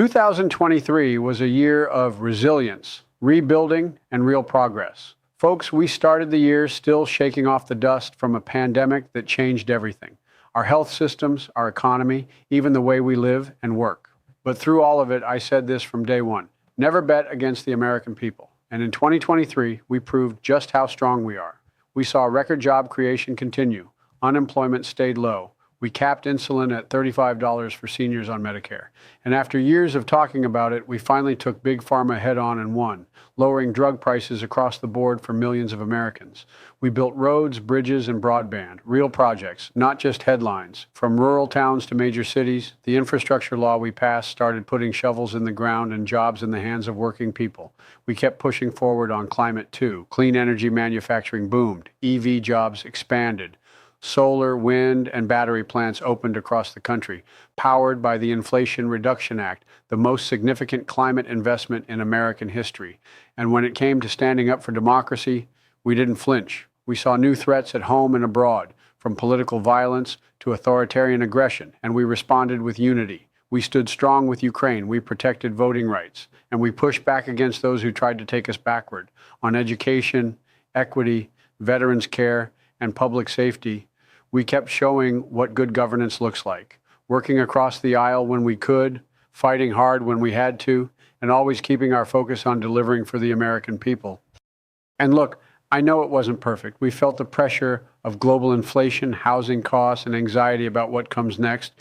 2023 was a year of resilience, rebuilding, and real progress. Folks, we started the year still shaking off the dust from a pandemic that changed everything. Our health systems, our economy, even the way we live and work. But through all of it, I said this from day one: never bet against the American people. And in 2023, we proved just how strong we are. We saw record job creation continue. Unemployment stayed low. We capped insulin at $35 for seniors on Medicare. And after years of talking about it, we finally took Big Pharma head on and won, lowering drug prices across the board for millions of Americans. We built roads, bridges, and broadband, real projects, not just headlines. From rural towns to major cities, the infrastructure law we passed started putting shovels in the ground and jobs in the hands of working people. We kept pushing forward on climate too. Clean energy manufacturing boomed. EV jobs expanded. Solar, wind, and battery plants opened across the country, powered by the Inflation Reduction Act, the most significant climate investment in American history. And when it came to standing up for democracy, we didn't flinch. We saw new threats at home and abroad, from political violence to authoritarian aggression, and we responded with unity. We stood strong with Ukraine. We protected voting rights, and we pushed back against those who tried to take us backward on education, equity, veterans care, and public safety. We kept showing what good governance looks like, working across the aisle when we could, fighting hard when we had to, and always keeping our focus on delivering for the American people. And look, I know it wasn't perfect. We felt the pressure of global inflation, housing costs, and anxiety about what comes next.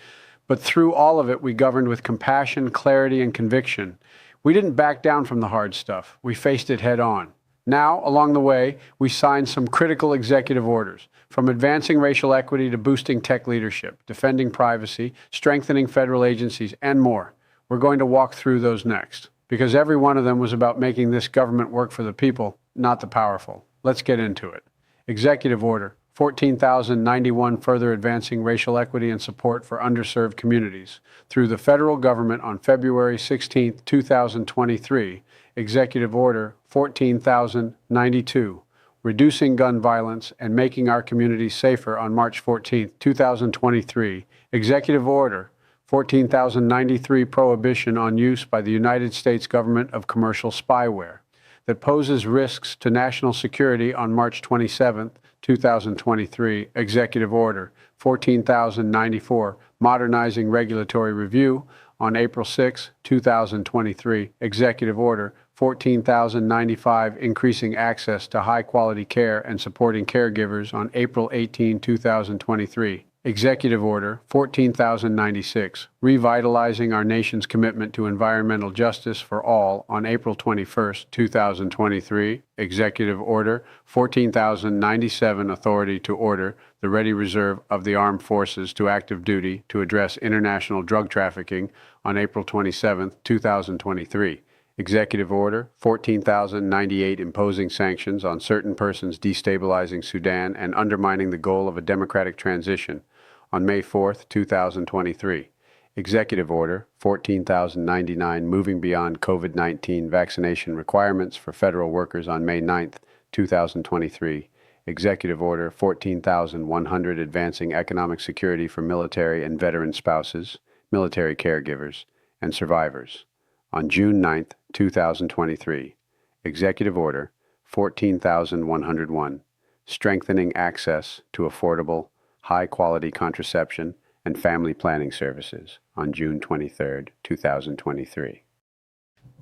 But through all of it, we governed with compassion, clarity, and conviction. We didn't back down from the hard stuff. We faced it head on. Now, along the way, we signed some critical executive orders, from advancing racial equity to boosting tech leadership, defending privacy, strengthening federal agencies, and more. We're going to walk through those next, because every one of them was about making this government work for the people, not the powerful. Let's get into it. Executive Order 14,091, further advancing racial equity and support for underserved communities. Through the federal government on February 16, 2023, Executive Order 14,092, reducing gun violence and making our communities safer on March 14, 2023. Executive Order 14,093, prohibition on use by the United States government of commercial spyware that poses risks to national security on March 27, 2023. Executive Order 14,094, modernizing regulatory review on April 6, 2023. Executive Order 14,095, increasing access to high-quality care and supporting caregivers on April 18, 2023. Executive Order 14,096, revitalizing our nation's commitment to environmental justice for all on April 21, 2023. Executive Order 14,097, authority to order the ready reserve of the armed forces to active duty to address international drug trafficking on April 27, 2023. Executive Order 14,098, imposing sanctions on certain persons destabilizing Sudan and undermining the goal of a democratic transition on May 4, 2023. Executive Order 14,099, moving beyond COVID-19 vaccination requirements for federal workers on May 9, 2023. Executive Order 14,100, advancing economic security for military and veteran spouses, military caregivers, and survivors on June 9, 2023. Executive Order 14,101, strengthening access to affordable, high-quality contraception and family planning services on June 23, 2023.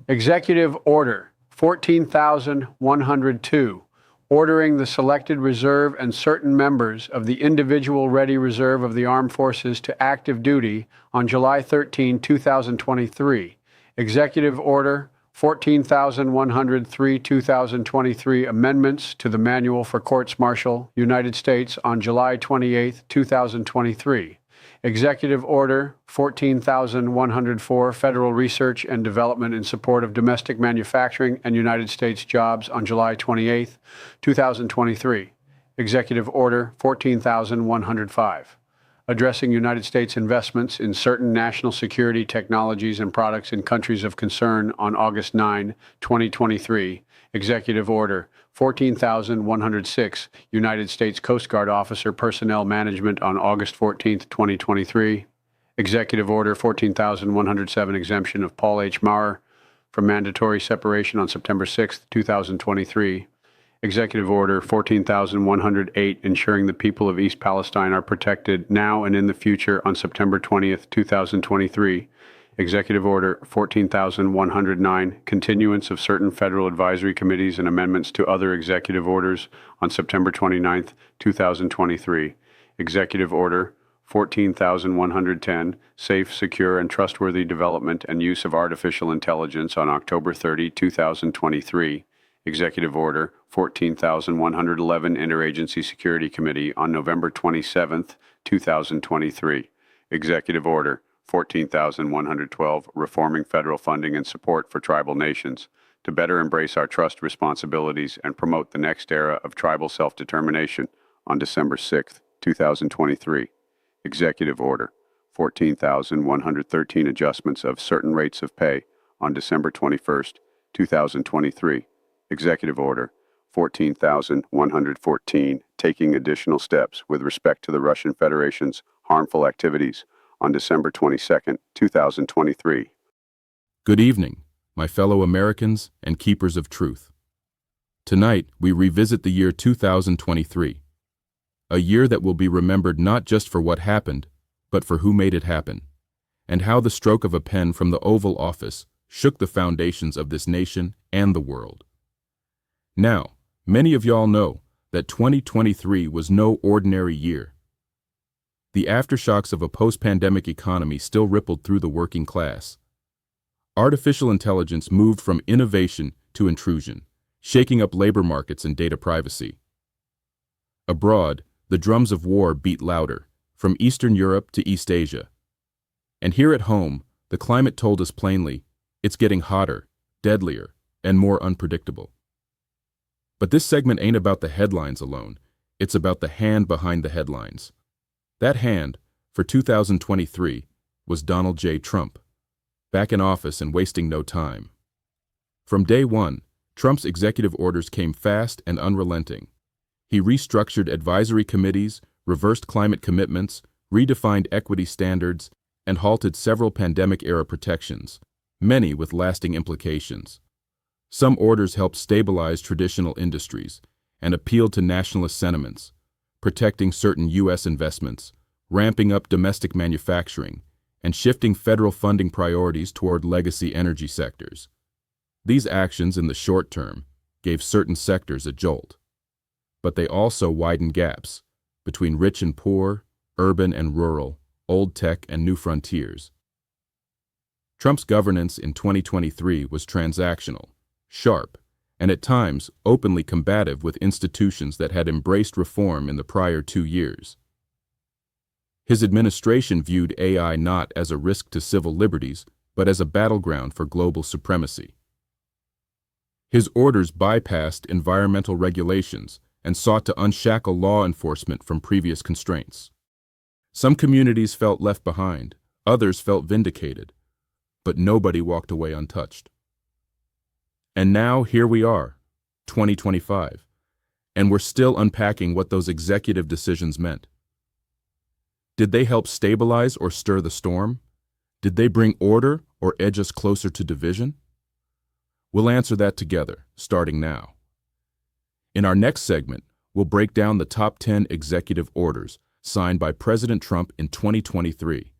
Executive Order 14,102, ordering the selected reserve and certain members of the individual ready reserve of the armed forces to active duty on July 13, 2023. Executive Order 14,103, 2023, amendments to the Manual for Courts-Martial, United States on July 28, 2023. Executive Order 14,104, federal research and development in support of domestic manufacturing and United States jobs on July 28, 2023. Executive Order 14,105. Addressing United States investments in certain national security technologies and products in countries of concern on August 9, 2023. Executive Order 14,106, United States Coast Guard Officer Personnel Management on August 14, 2023. Executive Order 14,107, exemption of Paul H. Maurer from mandatory separation on September 6, 2023. Executive Order 14,108, ensuring the people of East Palestine are protected now and in the future on September 20th, 2023. Executive Order 14,109, continuance of certain federal advisory committees and amendments to other executive orders on September 29th, 2023. Executive Order 14,110, safe, secure, and trustworthy development and use of artificial intelligence on October 30, 2023. Executive Order 14,111, Interagency Security Committee on November 27, 2023. Executive Order 14,112, reforming federal funding and support for tribal nations to better embrace our trust responsibilities and promote the next era of tribal self-determination on December 6, 2023. Executive Order 14,113, adjustments of certain rates of pay on December 21st, 2023. Executive Order 14,114, taking additional steps with respect to the Russian Federation's harmful activities on December 22nd, 2023. Good evening, my fellow Americans and keepers of truth. Tonight, we revisit the year 2023, a year that will be remembered not just for what happened, but for who made it happen, and how the stroke of a pen from the Oval Office shook the foundations of this nation and the world. Now, many of y'all know that 2023 was no ordinary year. The aftershocks of a post-pandemic economy still rippled through the working class. Artificial intelligence moved from innovation to intrusion, shaking up labor markets and data privacy. Abroad, the drums of war beat louder, from Eastern Europe to East Asia. And here at home, the climate told us plainly, it's getting hotter, deadlier, and more unpredictable. But this segment ain't about the headlines alone, it's about the hand behind the headlines. That hand, for 2023, was Donald J. Trump, back in office and wasting no time. From day one, Trump's executive orders came fast and unrelenting. He restructured advisory committees, reversed climate commitments, redefined equity standards, and halted several pandemic-era protections, many with lasting implications. Some orders helped stabilize traditional industries and appealed to nationalist sentiments, protecting certain U.S. investments, ramping up domestic manufacturing, and shifting federal funding priorities toward legacy energy sectors. These actions in the short term gave certain sectors a jolt, but they also widened gaps between rich and poor, urban and rural, old tech and new frontiers. Trump's governance in 2023 was transactional, sharp, and at times openly combative with institutions that had embraced reform in the prior 2 years. His administration viewed AI not as a risk to civil liberties, but as a battleground for global supremacy. His orders bypassed environmental regulations and sought to unshackle law enforcement from previous constraints. Some communities felt left behind, others felt vindicated, but nobody walked away untouched. And now here we are, 2025, and we're still unpacking what those executive decisions meant. Did they help stabilize or stir the storm? Did they bring order or edge us closer to division? We'll answer that together, starting now. In our next segment, we'll break down the top 10 executive orders signed by President Trump in 2023.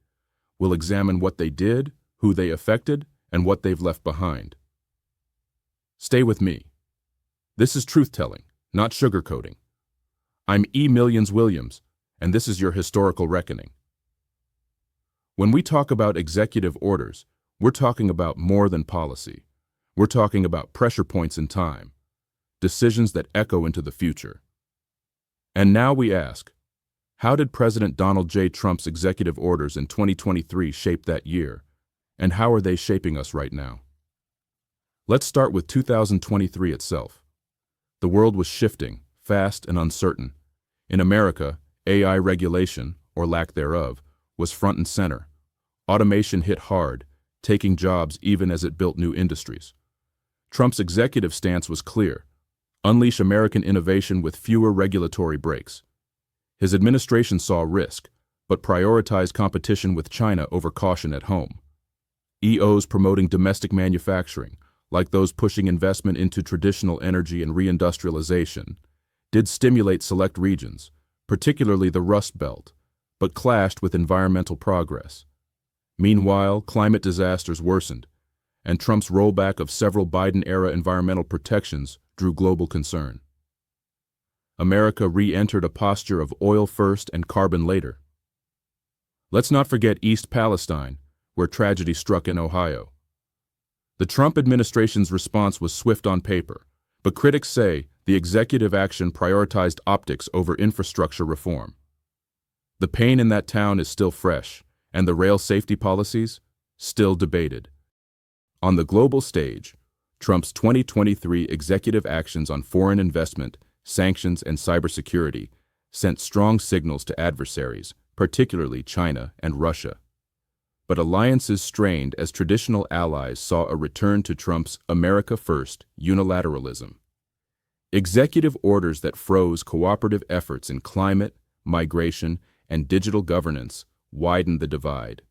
We'll examine what they did, who they affected, and what they've left behind. Stay with me. This is truth-telling, not sugarcoating. I'm E. Millions Williams, and this is your historical reckoning. When we talk about executive orders, we're talking about more than policy. We're talking about pressure points in time, decisions that echo into the future. And now we ask, how did President Donald J. Trump's executive orders in 2023 shape that year, and how are they shaping us right now? Let's start with 2023 itself. The world was shifting, fast and uncertain. In America, AI regulation, or lack thereof, was front and center. Automation hit hard, taking jobs even as it built new industries. Trump's executive stance was clear: unleash American innovation with fewer regulatory breaks. His administration saw risk, but prioritized competition with China over caution at home. EOs promoting domestic manufacturing, like those pushing investment into traditional energy and reindustrialization, did stimulate select regions, particularly the Rust Belt, but clashed with environmental progress. Meanwhile, climate disasters worsened, and Trump's rollback of several Biden-era environmental protections drew global concern. America re-entered a posture of oil first and carbon later. Let's not forget East Palestine, where tragedy struck in Ohio. The Trump administration's response was swift on paper, but critics say the executive action prioritized optics over infrastructure reform. The pain in that town is still fresh, and the rail safety policies, still debated. On the global stage, Trump's 2023 executive actions on foreign investment, sanctions, and cybersecurity sent strong signals to adversaries, particularly China and Russia. But alliances strained as traditional allies saw a return to Trump's America First unilateralism. Executive orders that froze cooperative efforts in climate, migration, and digital governance widened the divide.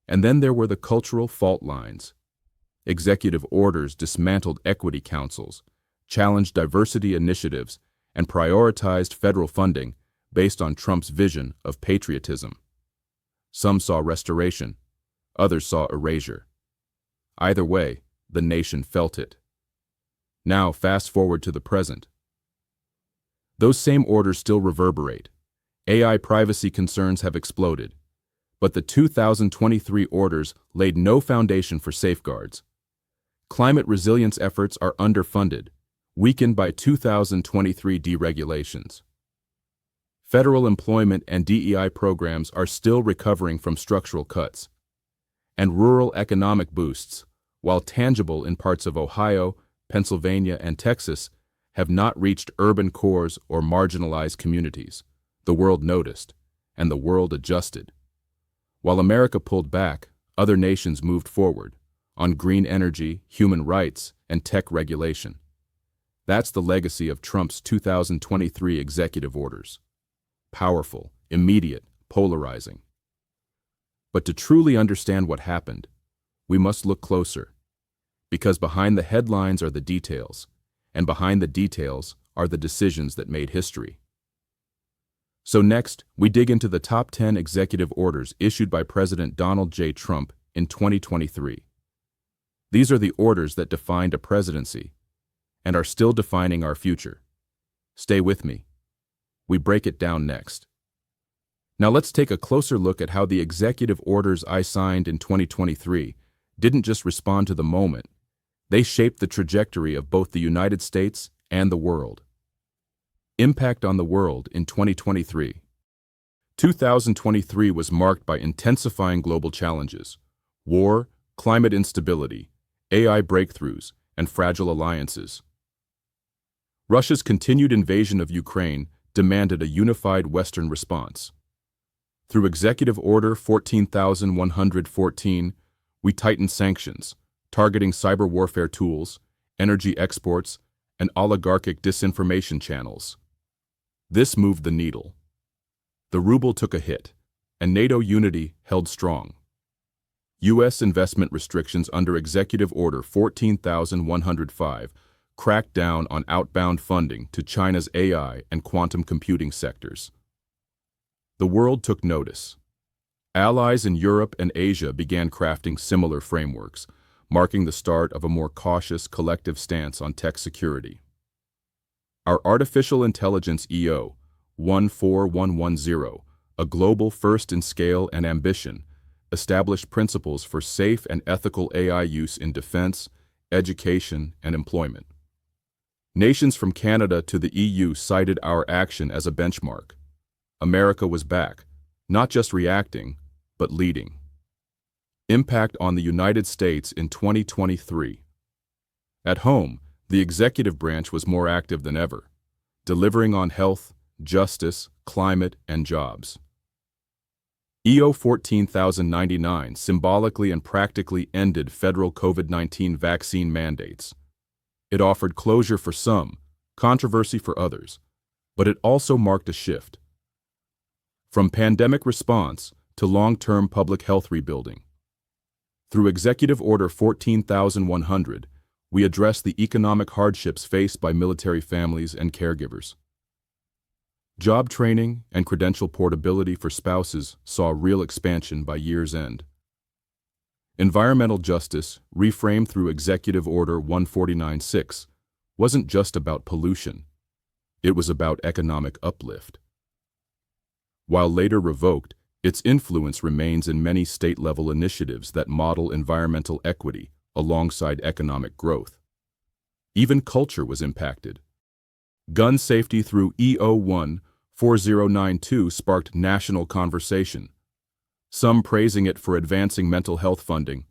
And then there were the cultural fault lines. Executive orders dismantled equity councils, challenged diversity initiatives, and prioritized federal funding based on Trump's vision of patriotism. Some saw restoration, others saw erasure. Either way, the nation felt it. Now, fast forward to the present. Those same orders still reverberate. AI privacy concerns have exploded, but the 2023 orders laid no foundation for safeguards. Climate resilience efforts are underfunded, weakened by 2023 deregulations. Federal employment and DEI programs are still recovering from structural cuts. And rural economic boosts, while tangible in parts of Ohio, Pennsylvania, and Texas, have not reached urban cores or marginalized communities. The world noticed, and the world adjusted. While America pulled back, other nations moved forward on green energy, human rights, and tech regulation. That's the legacy of Trump's 2023 executive orders. Powerful, immediate, polarizing. But to truly understand what happened, we must look closer, because behind the headlines are the details, and behind the details are the decisions that made history. So next, we dig into the top 10 executive orders issued by President Donald J. Trump in 2023. These are the orders that defined a presidency and are still defining our future. Stay with me. We break it down next. Now let's take a closer look at how the executive orders I signed in 2023 didn't just respond to the moment. They shaped the trajectory of both the United States and the world. Impact on the world in 2023. 2023 was marked by intensifying global challenges: war, climate instability, AI breakthroughs, and fragile alliances. Russia's continued invasion of Ukraine demanded a unified Western response. Through Executive Order 14,114, we tightened sanctions, targeting cyber warfare tools, energy exports, and oligarchic disinformation channels. This moved the needle. The ruble took a hit, and NATO unity held strong. U.S. investment restrictions under Executive Order 14,105 cracked down on outbound funding to China's AI and quantum computing sectors. The world took notice. Allies in Europe and Asia began crafting similar frameworks, marking the start of a more cautious collective stance on tech security. Our Artificial Intelligence EO 14110, a global first in scale and ambition, established principles for safe and ethical AI use in defense, education, and employment. Nations from Canada to the EU cited our action as a benchmark. America was back, not just reacting, but leading. Impact on the United States in 2023. At home, the executive branch was more active than ever, delivering on health, justice, climate, and jobs. EO 14099 symbolically and practically ended federal COVID-19 vaccine mandates. It offered closure for some, controversy for others, but it also marked a shift. from pandemic response to long-term public health rebuilding. Through Executive Order 14,100, we address the economic hardships faced by military families and caregivers. Job training and credential portability for spouses saw real expansion by year's end. Environmental justice, reframed through Executive Order 1496, wasn't just about pollution. It was about economic uplift. While later revoked, its influence remains in many state-level initiatives that model environmental equity alongside economic growth. Even culture was impacted. Gun safety through EO 14092 sparked national conversation, some praising it for advancing mental health funding,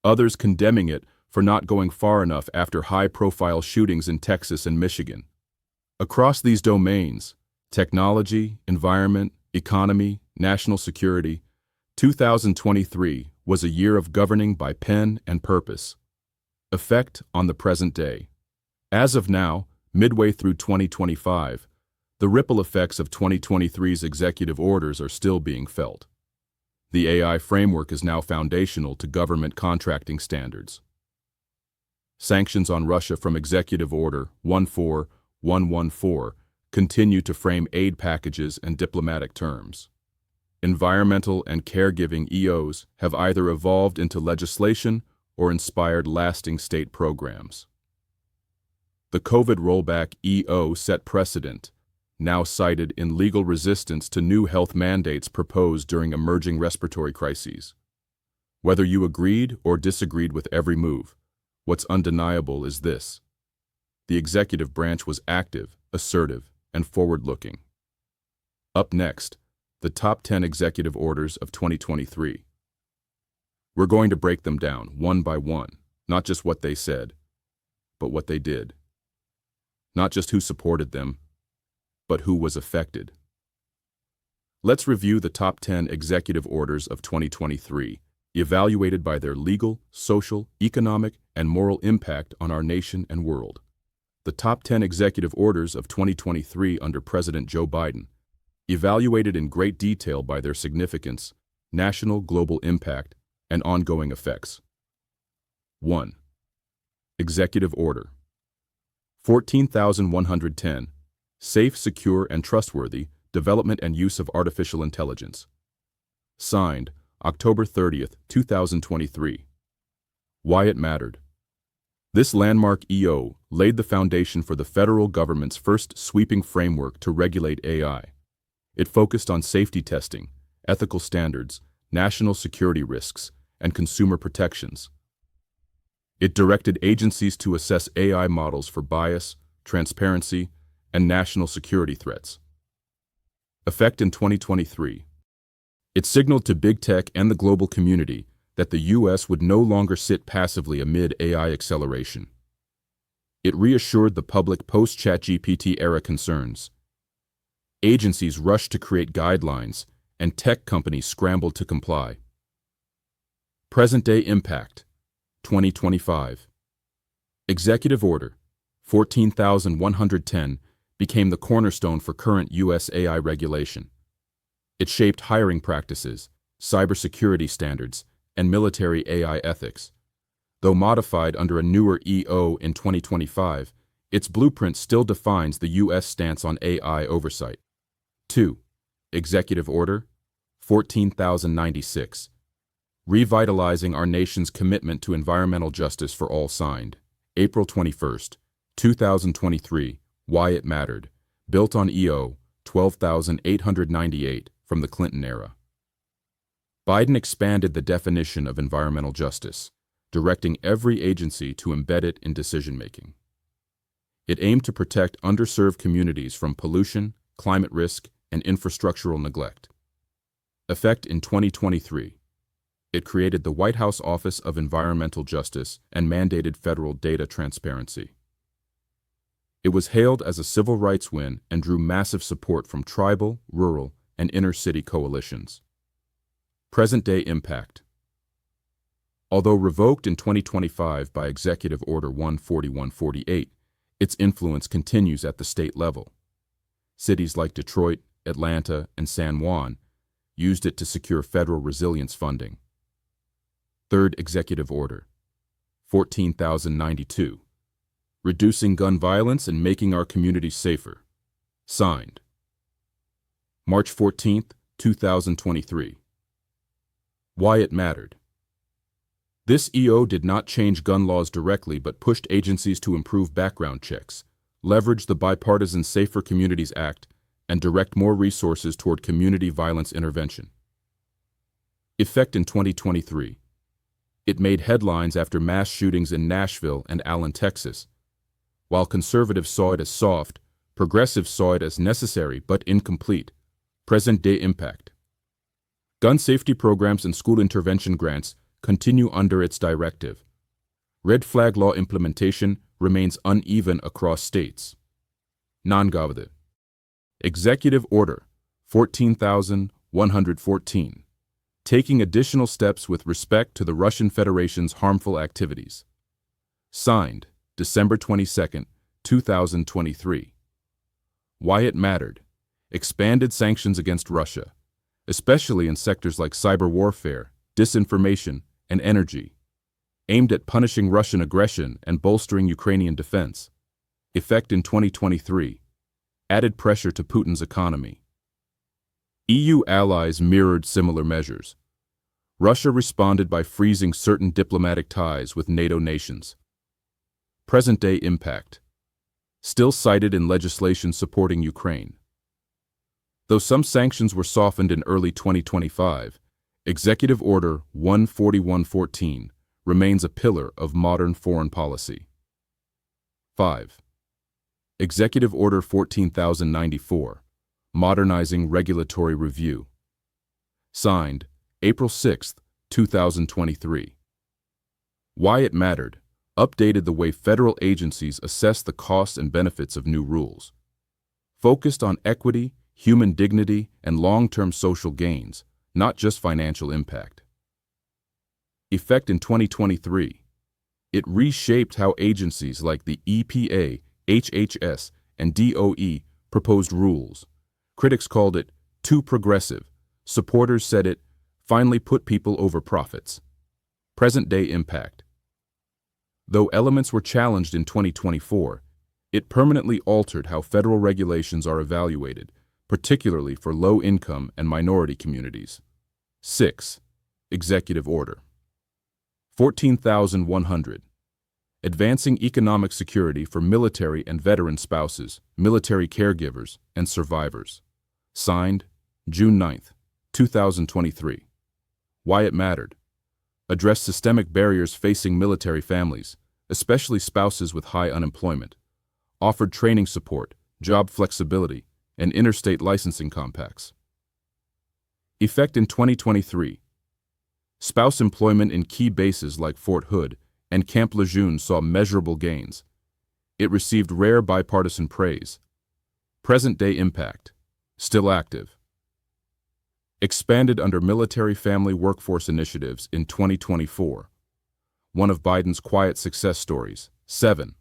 others condemning it for not going far enough after high-profile shootings in Texas and Michigan. Across these domains, technology, environment, economy, national security, 2023 was a year of governing by pen and purpose. Effect on the present day. As of now, midway through 2025, the ripple effects of 2023's executive orders are still being felt. The AI framework is now foundational to government contracting standards. Sanctions on Russia from Executive Order 14114 continue to frame aid packages and diplomatic terms. Environmental and caregiving EOs have either evolved into legislation or inspired lasting state programs. The COVID rollback EO set precedent, now cited in legal resistance to new health mandates proposed during emerging respiratory crises. Whether you agreed or disagreed with every move, what's undeniable is this: the executive branch was active, assertive, and forward-looking. Up next, the top 10 executive orders of 2023. We're going to break them down one by one, not just what they said, but what they did. Not just who supported them, but who was affected. Let's review the top 10 executive orders of 2023, evaluated by their legal, social, economic, and moral impact on our nation and world. The top 10 executive orders of 2023 under President Joe Biden, evaluated in great detail by their significance, national global impact, and ongoing effects. 1. Executive Order 14,110, Safe, Secure, and Trustworthy Development and Use of Artificial Intelligence. Signed, October 30th, 2023. Why it mattered. This landmark EO laid the foundation for the federal government's first sweeping framework to regulate AI. It focused on safety testing, ethical standards, national security risks, and consumer protections. It directed agencies to assess AI models for bias, transparency, and national security threats. Effect in 2023. It signaled to big tech and the global community that the U.S. would no longer sit passively amid AI acceleration. It reassured the public post-ChatGPT era concerns. Agencies rushed to create guidelines, and tech companies scrambled to comply. Present-day impact, 2025. Executive Order 14,110 became the cornerstone for current U.S. AI regulation. It shaped hiring practices, cybersecurity standards, and military AI ethics. Though modified under a newer EO in 2025, its blueprint still defines the U.S. stance on AI oversight. 2. Executive Order 14,096. Revitalizing our nation's commitment to environmental justice for all, signed, April 21st, 2023, Why it mattered, built on EO 12,898 from the Clinton era. Biden expanded the definition of environmental justice, directing every agency to embed it in decision-making. It aimed to protect underserved communities from pollution, climate risk, and infrastructural neglect. Effect in 2023. It created the White House Office of Environmental Justice and mandated federal data transparency. It was hailed as a civil rights win and drew massive support from tribal, rural, and inner-city coalitions. Present-day impact. Although revoked in 2025 by Executive Order 14148, its influence continues at the state level. Cities like Detroit, Atlanta, and San Juan used it to secure federal resilience funding. Third Executive Order, 14,092, reducing gun violence and making our communities safer. Signed, March 14, 2023. Why it mattered. This EO did not change gun laws directly but pushed agencies to improve background checks, leverage the bipartisan Safer Communities Act, and direct more resources toward community violence intervention. Effect in 2023. It made headlines after mass shootings in Nashville and Allen, Texas. While conservatives saw it as soft, progressives saw it as necessary but incomplete. Present-day impact. Gun safety programs and school intervention grants continue under its directive. Red flag law implementation remains uneven across states. Non-government. Executive Order 14,114. Taking additional steps with respect to the Russian Federation's harmful activities. Signed, December 22, 2023. Why it mattered. Expanded sanctions against Russia, especially in sectors like cyber warfare, disinformation, and energy, aimed at punishing Russian aggression and bolstering Ukrainian defense. Effect in 2023. Added pressure to Putin's economy. EU allies mirrored similar measures. Russia responded by freezing certain diplomatic ties with NATO nations. Present-day impact. Still cited in legislation supporting Ukraine. Though some sanctions were softened in early 2025, Executive Order 14114 remains a pillar of modern foreign policy. 5. Executive Order 14,094, Modernizing Regulatory Review. Signed, April 6, 2023. Why it mattered. Updated the way federal agencies assess the costs and benefits of new rules. Focused on equity, human dignity, and long-term social gains, not just financial impact. Effect in 2023. It reshaped how agencies like the EPA, HHS, and DOE proposed rules. Critics called it too progressive. Supporters said it finally put people over profits. Present-day impact. Though elements were challenged in 2024, it permanently altered how federal regulations are evaluated, particularly for low-income and minority communities. 6. Executive Order 14,100. Advancing economic security for military and veteran spouses, military caregivers, and survivors. Signed, June 9, 2023. Why it mattered. Address systemic barriers facing military families, especially spouses with high unemployment. Offered training support, job flexibility, and interstate licensing compacts. Effect in 2023. Spouse employment in key bases like Fort Hood and Camp Lejeune saw measurable gains. It received rare bipartisan praise. Present-day impact. Still active. Expanded under military family workforce initiatives in 2024. One of Biden's quiet success stories. 7.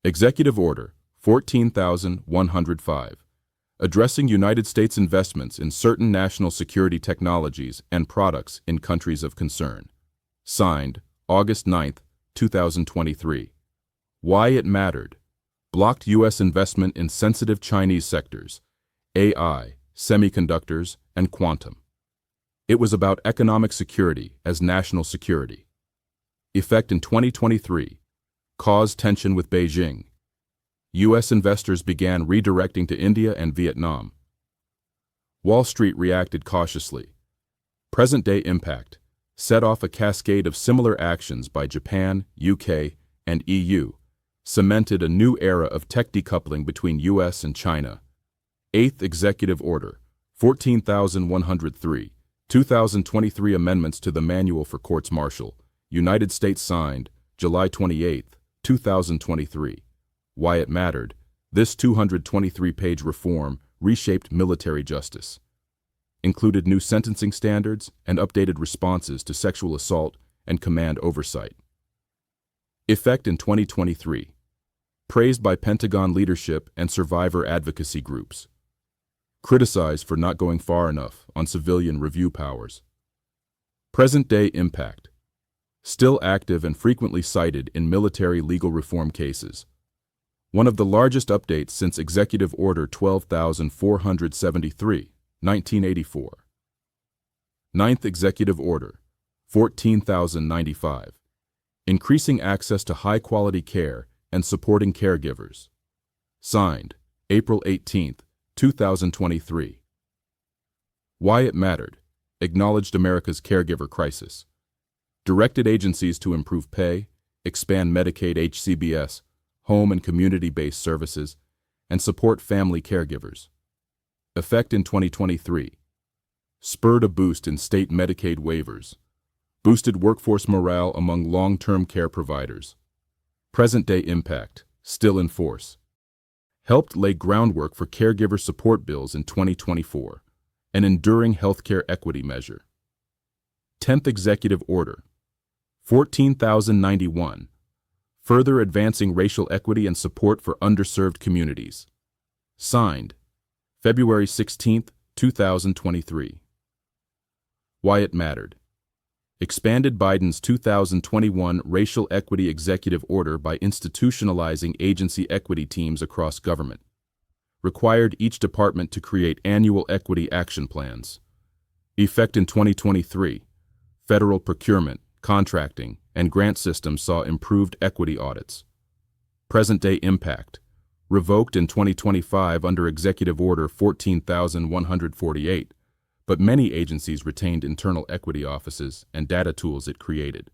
Executive Order 14,105. Addressing United States investments in certain national security technologies and products in countries of concern. Signed, August 9, 2023. Why it mattered. Blocked U.S. investment in sensitive Chinese sectors, AI, semiconductors, and quantum. It was about economic security as national security. Effect in 2023. Caused tension with Beijing. U.S. investors began redirecting to India and Vietnam. Wall Street reacted cautiously. Present-day impact. Set off a cascade of similar actions by Japan, UK, and EU. Cemented a new era of tech decoupling between U.S. and China. 8th Executive Order, 14,103, 2023 Amendments to the Manual for Courts-Martial, United States signed, July 28, 2023. Why it mattered. This 223-page reform reshaped military justice. Included new sentencing standards and updated responses to sexual assault and command oversight. Effect in 2023. Praised by Pentagon leadership and survivor advocacy groups. criticized for not going far enough on civilian review powers. Present-day impact. Still active and frequently cited in military legal reform cases. One of the largest updates since Executive Order 12,473, 1984. Ninth Executive Order, 14,095. Increasing access to high-quality care and supporting caregivers. Signed, April 18, 2023. Why it mattered. Acknowledged America's caregiver crisis. Directed agencies to improve pay, expand Medicaid HCBS, home and community-based services, and support family caregivers. Effect in 2023. Spurred a boost in state Medicaid waivers. Boosted workforce morale among long-term care providers. Present-day impact, still in force. Helped lay groundwork for caregiver support bills in 2024, an enduring healthcare equity measure. 10th Executive Order, 14,091, further advancing racial equity and support for underserved communities. Signed, February 16, 2023. Why it mattered. Expanded Biden's 2021 Racial Equity Executive Order by institutionalizing agency equity teams across government. Required each department to create annual equity action plans. Effect in 2023. Federal procurement, contracting, and grant systems saw improved equity audits. Present-day impact. Revoked in 2025 under Executive Order 14,148, but many agencies retained internal equity offices and data tools it created.